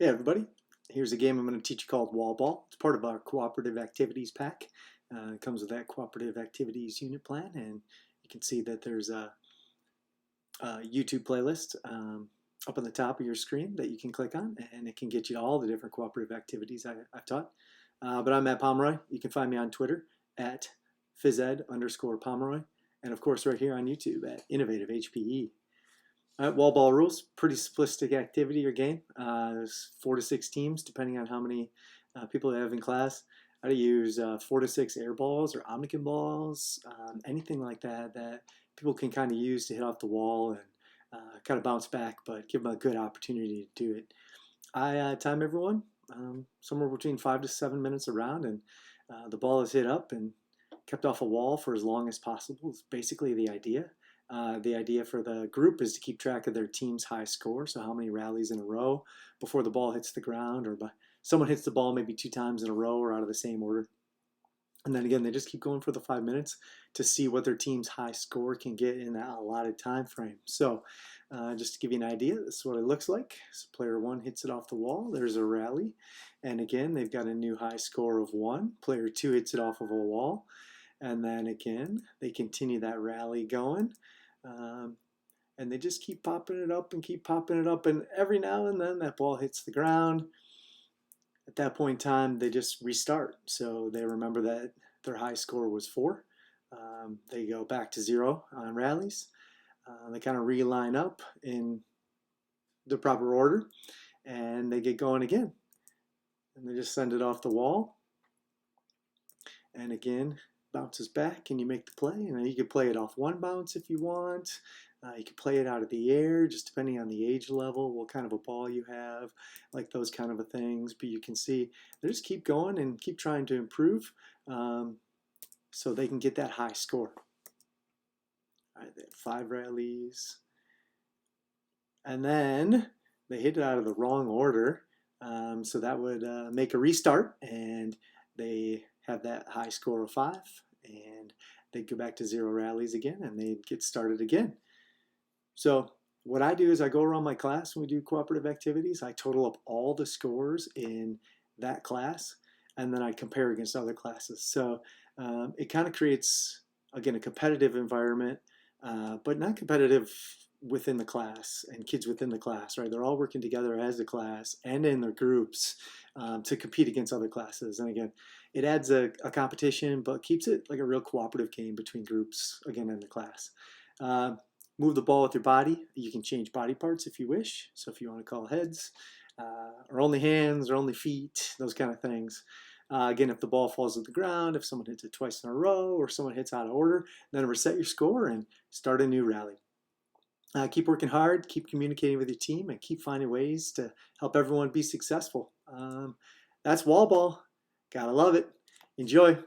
Hey everybody, here's a game I'm going to teach you called Wall Ball. It's part of our Cooperative Activities pack. It comes with that Cooperative Activities unit plan, and you can see that there's a YouTube playlist up on the top of your screen that you can click on, and it can get you to all the different cooperative activities I've taught. But I'm Matt Pomeroy. You can find me on Twitter at physed_Pomeroy, and of course right here on YouTube at InnovativeHPE. Wall ball rules, pretty simplistic activity or game. There's 4 to 6 teams, depending on how many people they have in class. How to use 4 to 6 air balls or omnikin balls, anything like that that people can kind of use to hit off the wall and kind of bounce back, but give them a good opportunity to do it. I time everyone somewhere between 5 to 7 minutes around, and the ball is hit up and kept off a wall for as long as possible. It's basically the idea. The idea for the group is to keep track of their team's high score, so how many rallies in a row before the ball hits the ground, or someone hits the ball maybe 2 times in a row or out of the same order. And then again, they just keep going for the 5 minutes to see what their team's high score can get in that allotted time frame. So just to give you an idea, this is what it looks like. So player 1 hits it off the wall. There's a rally. And again, they've got a new high score of 1. Player 2 hits it off of a wall. And then again, they continue that rally going. And they just keep popping it up and keep popping it up, and every now and then that ball hits the ground. At that point in time, they just restart. So they remember that their high score was 4. They go back to 0 on rallies. They kind of reline up in the proper order, and they get going again. And they just send it off the wall. And again, bounces back and you make the play. And you can play it off one bounce if you want. You can play it out of the air, just depending on the age level, what kind of a ball you have, like those kind of things. But you can see they just keep going and keep trying to improve so they can get that high score. All right, they had 5 rallies. And then they hit it out of the wrong order. So that would make a restart, and they have that high score of 5, and they go back to 0 rallies again, and they get started again. So what I do is I go around my class when we do cooperative activities. I total up all the scores in that class, and then I compare against other classes. So it kind of creates, again, a competitive environment, but not competitive within the class and kids within the class, right? They're all working together as a class and in their groups to compete against other classes. And again, it adds a competition, but keeps it like a real cooperative game between groups, again, in the class. Move the ball with your body. You can change body parts if you wish. So if you want to call heads, or only hands, or only feet, those kind of things. Again, if the ball falls at the ground, if someone hits it twice in a row, or someone hits out of order, then reset your score and start a new rally. Keep working hard, keep communicating with your team, and keep finding ways to help everyone be successful. That's wall ball. Gotta love it. Enjoy.